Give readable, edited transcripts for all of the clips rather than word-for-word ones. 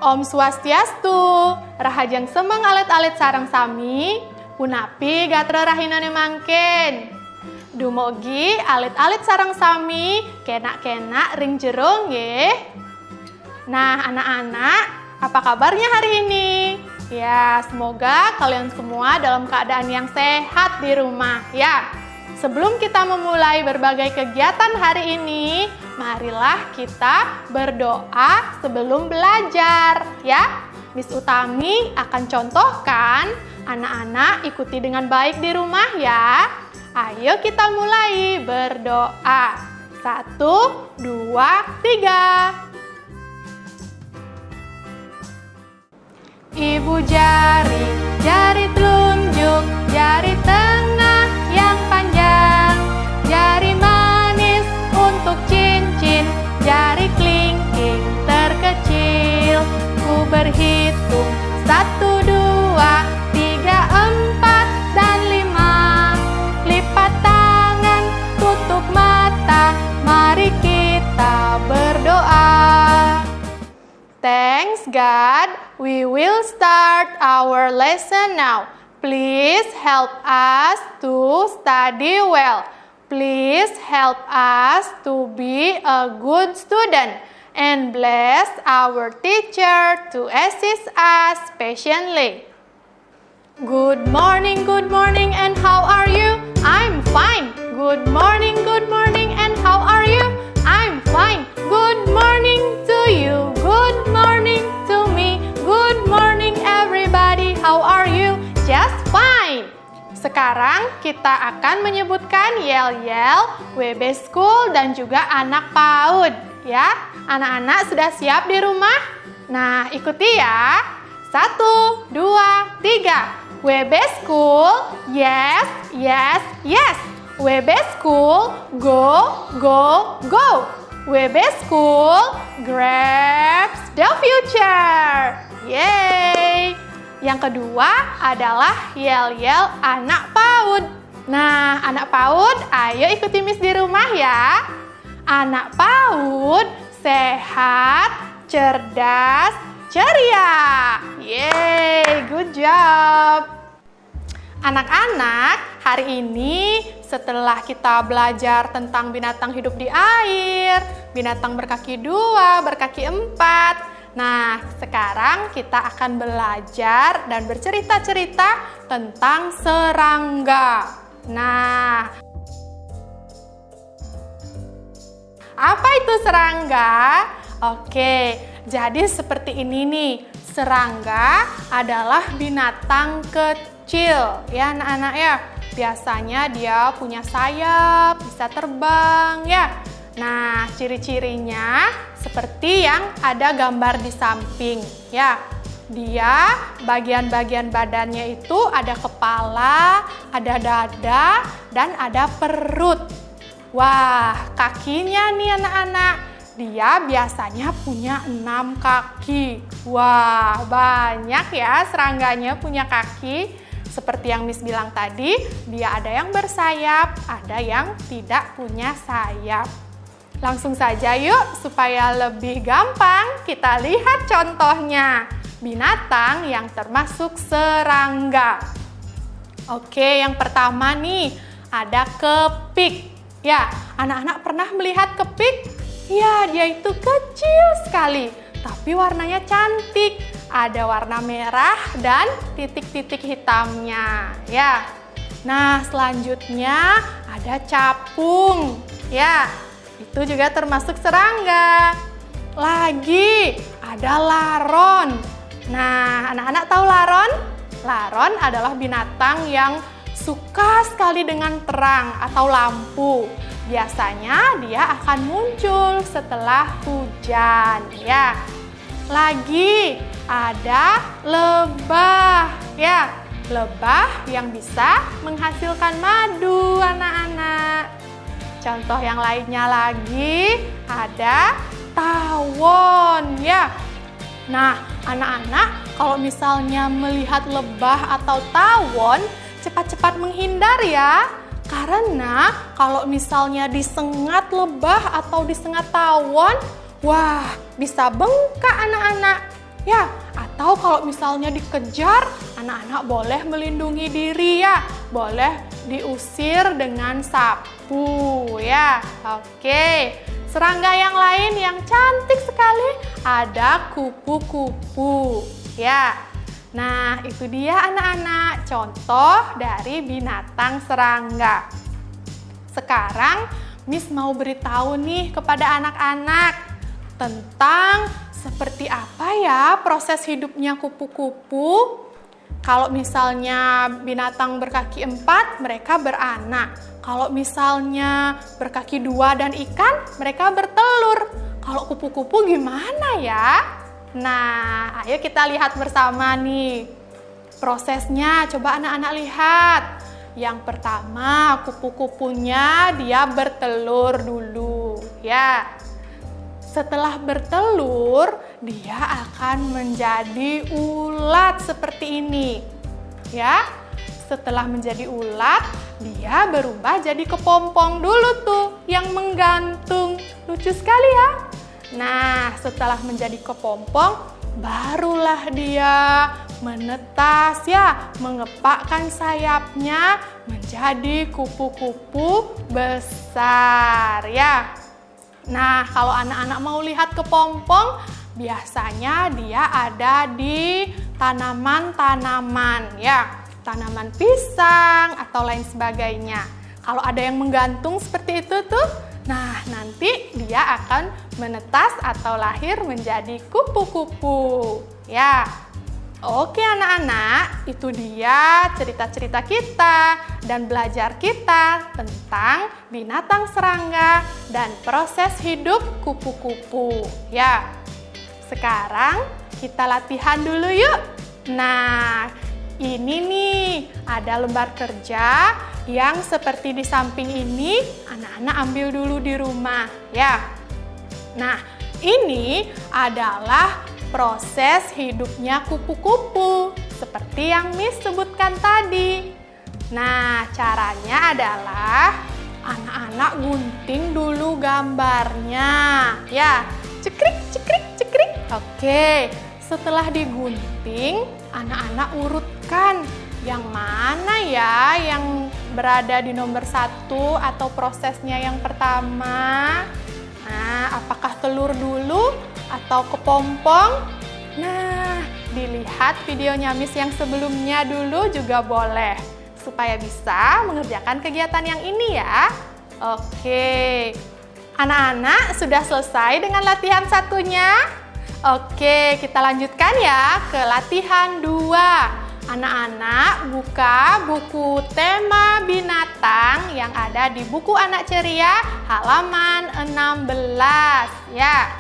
Om Swastiastu, rahajang semang alit-alit sarang sami, punapi gatra rahinane mangken. Dumogi alit-alit sarang sami, kenak-kenak ring jero nggih. Nah, anak-anak, apa kabarnya hari ini? Ya, semoga kalian semua dalam keadaan yang sehat di rumah, ya. Sebelum kita memulai berbagai kegiatan hari ini, marilah kita berdoa sebelum belajar, ya. Miss Utami akan contohkan, anak-anak ikuti dengan baik di rumah ya. Ayo kita mulai berdoa. 1, 2, 3. Ibu jari, jari telunjuk, jari tengah yang panjang, jari manis untuk cincin, jari kelingking terkecil. Ku berhitung 1, 2, 3, 4, dan 5. Lipat tangan, tutup mata, mari kita berdoa. Thanks God, we will start our lesson now. Please help us to study well. Please help us to be a good student. And bless our teacher to assist us patiently. Good morning, and how are you? I'm fine. Good morning, and how are you? I'm fine. Good morning to you. Good morning to me. Good morning everybody. How are you? Just fine. Sekarang kita akan menyebutkan yel-yel, WB School, dan juga anak PAUD. Ya, anak-anak sudah siap di rumah? Nah, ikuti ya. 1, 2, 3. WB School, yes, yes, yes. WB School, go, go, go. WB School, grabs the future. Yeay. Yang kedua adalah yel-yel anak PAUD. Nah, anak PAUD, ayo ikuti Miss di rumah ya. Anak PAUD sehat, cerdas, ceria. Yeay, good job. Anak-anak, hari ini setelah kita belajar tentang binatang hidup di air, binatang berkaki 2, berkaki 4. Nah, sekarang kita akan belajar dan bercerita-cerita tentang serangga. Nah, apa itu serangga? Oke, jadi seperti ini nih. Serangga adalah binatang kecil, ya anak-anak ya. Biasanya dia punya sayap, bisa terbang ya. Nah, ciri-cirinya seperti yang ada gambar di samping ya. Dia bagian-bagian badannya itu ada kepala, ada dada, dan ada perut. Wah, kakinya nih anak-anak, dia biasanya punya 6 kaki. Wah, banyak ya serangganya punya kaki. Seperti yang Miss bilang tadi, dia ada yang bersayap, ada yang tidak punya sayap. Langsung saja yuk, supaya lebih gampang kita lihat contohnya. Binatang yang termasuk serangga. Oke, yang pertama nih, ada kepik. Ya, anak-anak pernah melihat kepik? Ya, dia itu kecil sekali, tapi warnanya cantik. Ada warna merah dan titik-titik hitamnya, ya. Nah, selanjutnya ada capung. Ya, itu juga termasuk serangga. Lagi ada laron. Nah, anak-anak tahu laron? Laron adalah binatang yang suka sekali dengan terang atau lampu. Biasanya dia akan muncul setelah hujan, ya. Lagi ada lebah, ya. Lebah yang bisa menghasilkan madu, anak-anak. Contoh yang lainnya lagi ada tawon, ya. Nah, anak-anak kalau misalnya melihat lebah atau tawon, cepat-cepat menghindar ya. Karena kalau misalnya disengat lebah atau disengat tawon, wah, bisa bengkak anak-anak. Ya, atau kalau misalnya dikejar, anak-anak boleh melindungi diri ya. Boleh diusir dengan sapu ya. Oke. Serangga yang lain yang cantik sekali ada kupu-kupu ya. Nah, itu dia anak-anak contoh dari binatang serangga. Sekarang Miss mau beritahu nih kepada anak-anak tentang seperti apa ya proses hidupnya kupu-kupu. Kalau misalnya binatang berkaki 4, mereka beranak. Kalau misalnya berkaki 2 dan ikan, mereka bertelur. Kalau kupu-kupu gimana ya? Nah, ayo kita lihat bersama nih. Prosesnya, coba anak-anak lihat. Yang pertama, kupu-kupunya dia bertelur dulu, ya. Setelah bertelur, dia akan menjadi ulat seperti ini. Ya. Setelah menjadi ulat, dia berubah jadi kepompong dulu tuh yang menggantung. Lucu sekali ya. Nah, setelah menjadi kepompong, barulah dia menetas ya, mengepakkan sayapnya menjadi kupu-kupu besar ya. Nah, kalau anak-anak mau lihat kepompong, biasanya dia ada di tanaman-tanaman ya. Tanaman pisang atau lain sebagainya. Kalau ada yang menggantung seperti itu tuh, nah nanti dia akan menetas atau lahir menjadi kupu-kupu ya. Oke anak-anak, itu dia cerita-cerita kita dan belajar kita tentang binatang serangga dan proses hidup kupu-kupu ya. Sekarang kita latihan dulu yuk. Nah, ini nih ada lembar kerja yang seperti di samping ini, anak-anak ambil dulu di rumah ya. Nah, ini adalah proses hidupnya kupu-kupu seperti yang Miss sebutkan tadi. Nah, caranya adalah anak-anak gunting dulu gambarnya ya. Cekrik, cekrik, cekrik. Oke, setelah digunting, anak-anak urutkan yang mana ya yang berada di nomor 1 atau prosesnya yang pertama. Nah, apakah telur dulu atau kepompong? Nah, dilihat videonya Miss yang sebelumnya dulu juga boleh, supaya bisa mengerjakan kegiatan yang ini ya. Oke, anak-anak sudah selesai dengan latihan satunya? Oke, kita lanjutkan ya ke latihan 2. Anak-anak buka buku tema binatang yang ada di buku Anak Ceria halaman 16 ya.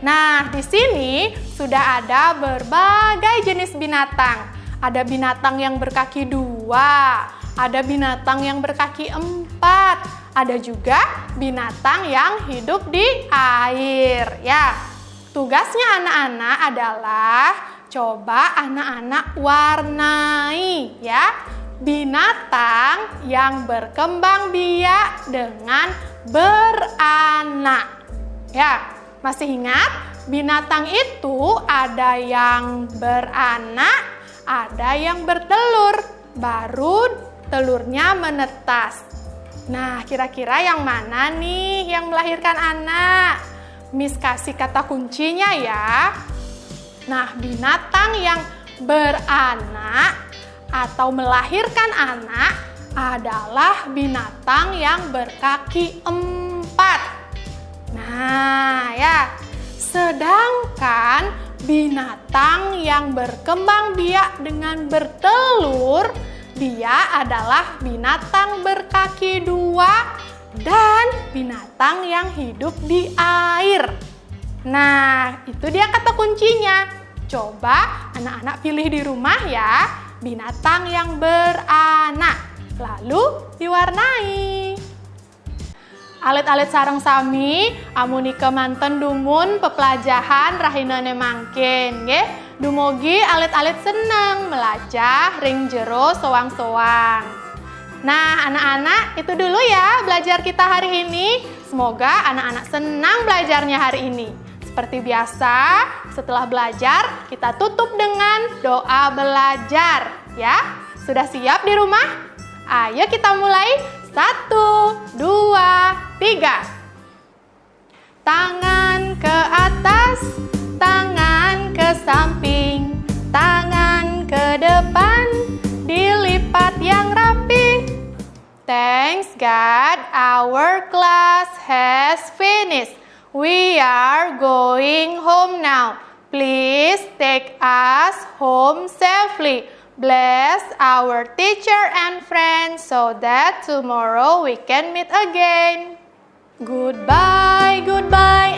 Nah, di sini sudah ada berbagai jenis binatang. Ada binatang yang berkaki 2, ada binatang yang berkaki 4, ada juga binatang yang hidup di air ya. Tugasnya anak-anak adalah coba anak-anak warnai ya binatang yang berkembang biak dengan beranak. Ya, masih ingat? Binatang itu ada yang beranak, ada yang bertelur, baru telurnya menetas. Nah, kira-kira yang mana nih yang melahirkan anak? Miss kasih kata kuncinya ya. Nah, binatang yang beranak atau melahirkan anak adalah binatang yang berkaki 4. Nah, ya. Sedangkan binatang yang berkembang biak dengan bertelur, dia adalah binatang berkaki 2 dan binatang yang hidup di air. Nah, itu dia kata kuncinya. Coba anak-anak pilih di rumah ya, binatang yang beranak, lalu diwarnai. Alit-alit sareng sami, amuni kemanten dumun pepelajahan rahinane mangkin, nggih. Dumugi alit-alit seneng melajah ring jero sowang-sowang. Nah, anak-anak, itu dulu ya belajar kita hari ini. Semoga anak-anak senang belajarnya hari ini. Seperti biasa, setelah belajar, kita tutup dengan doa belajar, ya. Sudah siap di rumah? Ayo kita mulai. 1, 2, 3. Tangan ke atas, tangan ke samping, tangan ke depan, dilipat yang rapi. Thanks God, our class has finished. We are going home now. Please take us home safely. Bless our teacher and friends so that tomorrow we can meet again. Goodbye, goodbye.